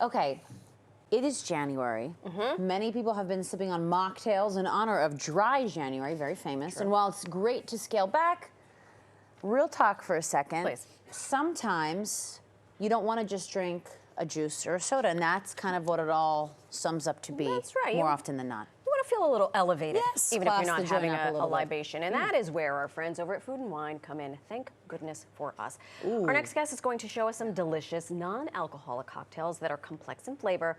Okay, it is January. Many people have been sipping on mocktails in honor of dry January, very famous. And while it's great to scale back, real talk for a second. Please. Sometimes you don't want to just drink a juice or a soda, and that's kind of what it all sums up to be. That's right. More often than not. You want to feel a little elevated, Yes, even if class you're the not joint having up a a little bit. libation. And that is where our friends over at Food and Wine come in. Thank goodness for us. Our next guest is going to show us some delicious non-alcoholic cocktails that are complex in flavor,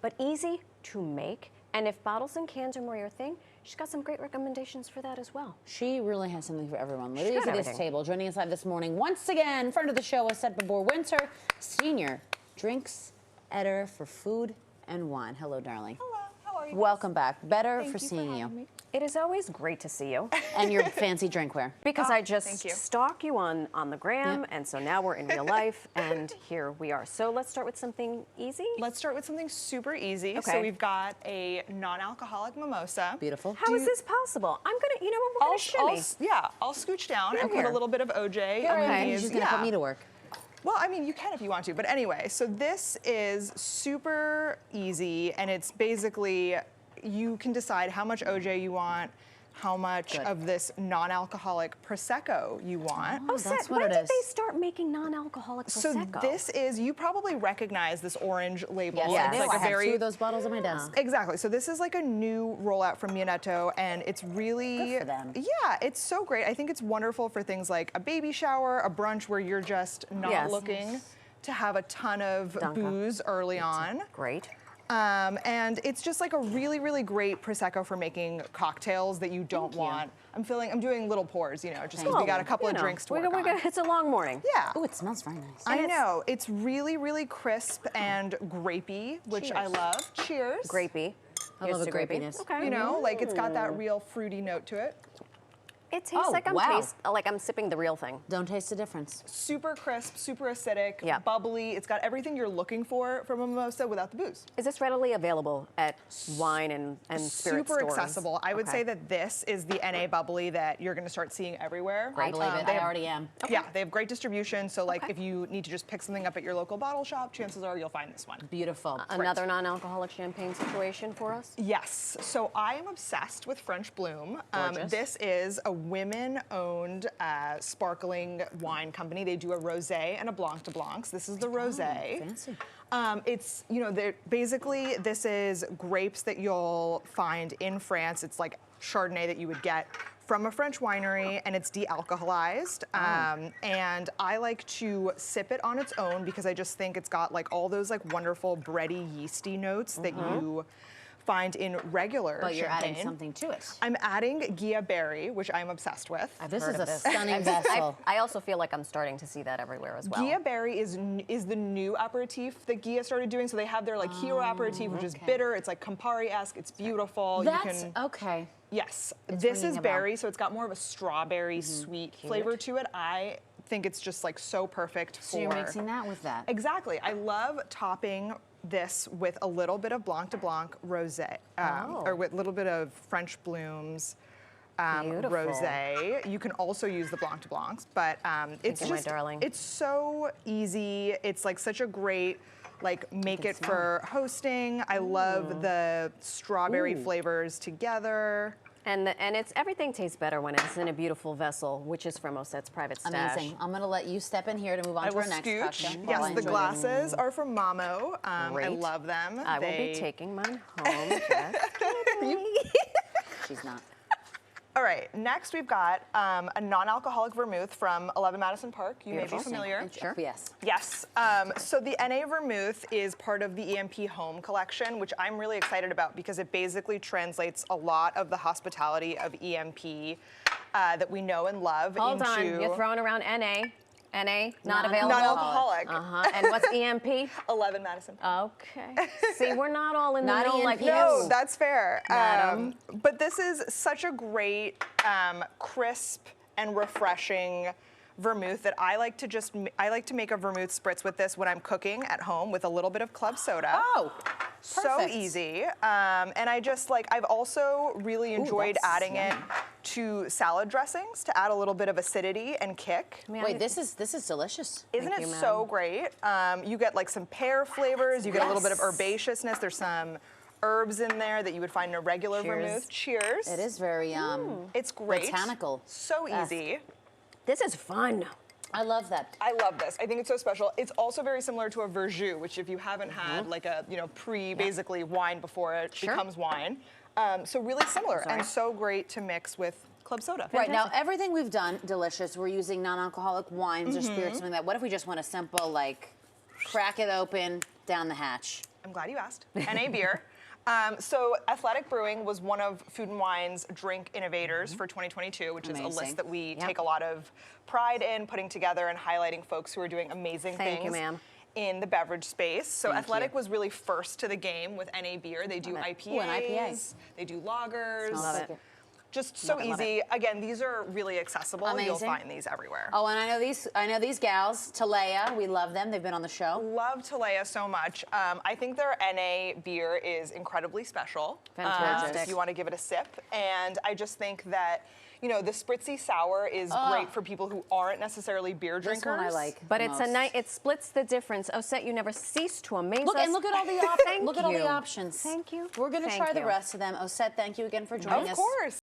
but easy to make. And if bottles and cans are more your thing, she's got some great recommendations for that as well. She really has something for everyone. She's Ladies got at this everything. table, joining us live this morning, once again, friend of the show, Oset Babür-Winter, senior drinks editor for Food and Wine. Hello, darling. Hello, how are you? Welcome back. Better Thank for you seeing having you. me. It is always great to see you. And your fancy drinkware. Because Oh, I just thank you. stalk you on the gram, and so now we're in real life, and here we are. So let's start with something easy. Let's start with something super easy. Okay. So we've got a non-alcoholic mimosa. Beautiful. How is this possible? I'm gonna, you know what, we're gonna shimmy. I'll scooch down and Here. put a little bit of OJ. Here on I am. these. She's going to put me to work. Well, I mean, you can if you want to, but anyway, so this is super easy, and it's basically, you can decide how much OJ you want, how much Good. of this non-alcoholic Prosecco you want. Oh, Oset, that's what when it did is. they start making non-alcoholic So Prosecco? this is, you probably recognize this orange label. Yes, Yes. I do. It's I like a have very, two of those bottles on my desk. Exactly. So this is like a new rollout from Mianetto, and it's really Good for them. Yeah, it's so great. I think it's wonderful for things like a baby shower, a brunch where you're just not Yes. looking to have a ton of Danke. booze early on. Great. And it's just like a really, really great Prosecco for making cocktails that you don't you. want. I'm doing little pours, you know, just Thank because we you. got a couple You of know, drinks to we work got- on. it's a long morning. Yeah. Oh, it smells very nice. I know. It's really, really crisp and grapey, which I Cheers. love. Cheers. Grapey. I Here's love to a grapiness. Okay. You know, like it's got that real fruity note to it. It tastes Oh, like wow. I'm sipping the real thing. Don't taste the difference. Super crisp, super acidic, Yeah. bubbly. It's got everything you're looking for from a mimosa without the booze. Is this readily available at wine and spirit Super stores? accessible. I would Okay. say that this is the NA bubbly that you're going to start seeing everywhere. I believe it. They I have- already am. Yeah, they have great distribution. So like Okay. if you need to just pick something up at your local bottle shop, chances are you'll find this one. Beautiful. Another non-alcoholic champagne situation for us? Yes, so I am obsessed with French Bloom. Gorgeous. This is a women-owned sparkling wine company. They do a rosé and a blanc de blancs. This is the rosé. Fancy. It's, you know, basically this is grapes that you'll find in France. It's like Chardonnay that you would get from a French winery, and it's de-alcoholized. And I like to sip it on its own because I just think it's got like all those like wonderful bready, yeasty notes that you find in regular But you're adding champagne. something to it. I'm adding Ghia Berry, which I'm obsessed with. This heard is of a this. stunning vessel. I also feel like I'm starting to see that everywhere as well. Ghia Berry is the new aperitif that Ghia started doing. So they have their like hero aperitif, which is bitter. It's like Campari-esque. It's beautiful. That's you can, okay. yes, It's this ringing is a bell. berry, so it's got more of a strawberry sweet flavor to it. I think it's just like so perfect for. So you're mixing that with that. Exactly. I love topping this with a little bit of Blanc de Blanc rosé, or with a little bit of French Blooms Beautiful. rosé. You can also use the Blanc de Blancs, but it's you, my just, darling. it's so easy. It's like such a great, like make it for hosting. I love the strawberry flavors together. And it's everything tastes better when it's in a beautiful vessel, which is from Oset's private stash. Amazing. I'm going to let you step in here to move on I to will our next scooch. cocktail. while I Yes, the enjoy this. glasses are from Mamo. I Great. love them. I will be taking mine home. Just She's not. All right, next we've got a non-alcoholic vermouth from 11 Madison Park. You may be Beautiful. familiar. Sure. Yes. Yes. So the NA Vermouth is part of the EMP Home Collection, which I'm really excited about because it basically translates a lot of the hospitality of EMP that we know and love Hold into. on, you're throwing around NA. NA, not Non- available. non-alcoholic. And what's EMP? 11 Madison Park. Okay. See, we're not all in the Not know like EMP. No, you. that's fair. Madam. But this is such a great, crisp and refreshing vermouth that I like to make a vermouth spritz with this when I'm cooking at home with a little bit of club soda. Oh, So perfect. easy. And I just like, I've also really enjoyed that's adding it to salad dressings to add a little bit of acidity and kick. Wait, this is delicious. Isn't Thank it you, so great? You get like some pear flavors. You get a little bit of herbaceousness. There's some herbs in there that you would find in a regular Cheers. vermouth. Cheers. It is very It's great. botanical. So easy. This is fun. I love that. I love this. I think it's so special. It's also very similar to a verjus, which if you haven't had like a basically wine before it becomes wine. So really similar and so great to mix with club soda. Right, now everything we've done, delicious. We're using non-alcoholic wines or spirits, something like that. What if we just want a simple, like, crack it open, down the hatch? I'm glad you asked. NA beer. So Athletic Brewing was one of Food and Wine's drink innovators for 2022, which is a Amazing. list that we take a lot of pride in putting together and highlighting folks who are doing amazing Thank you, things ma'am. in the beverage space. So Thank Athletic you. was really first to the game with NA beer. They do IPAs, Ooh, an IPA. they do lagers. Smells like it. Just so love easy. Again, these are really accessible. You'll Amazing. find these everywhere. Oh, and I know these gals, Talea, we love them. They've been on the show. Love Talea so much. I think their NA beer is incredibly special. Fantastic. If you want to give it a sip. And I just think that, the spritzy sour is great for people who aren't necessarily beer drinkers. This one I like. But the it's most. it splits the difference. Oset, you never cease to amaze Look, us. and look at all the Thank look at all you. the options. Thank you. We're gonna Thank try the you. rest of them. Oset, thank you again for joining us. Of course.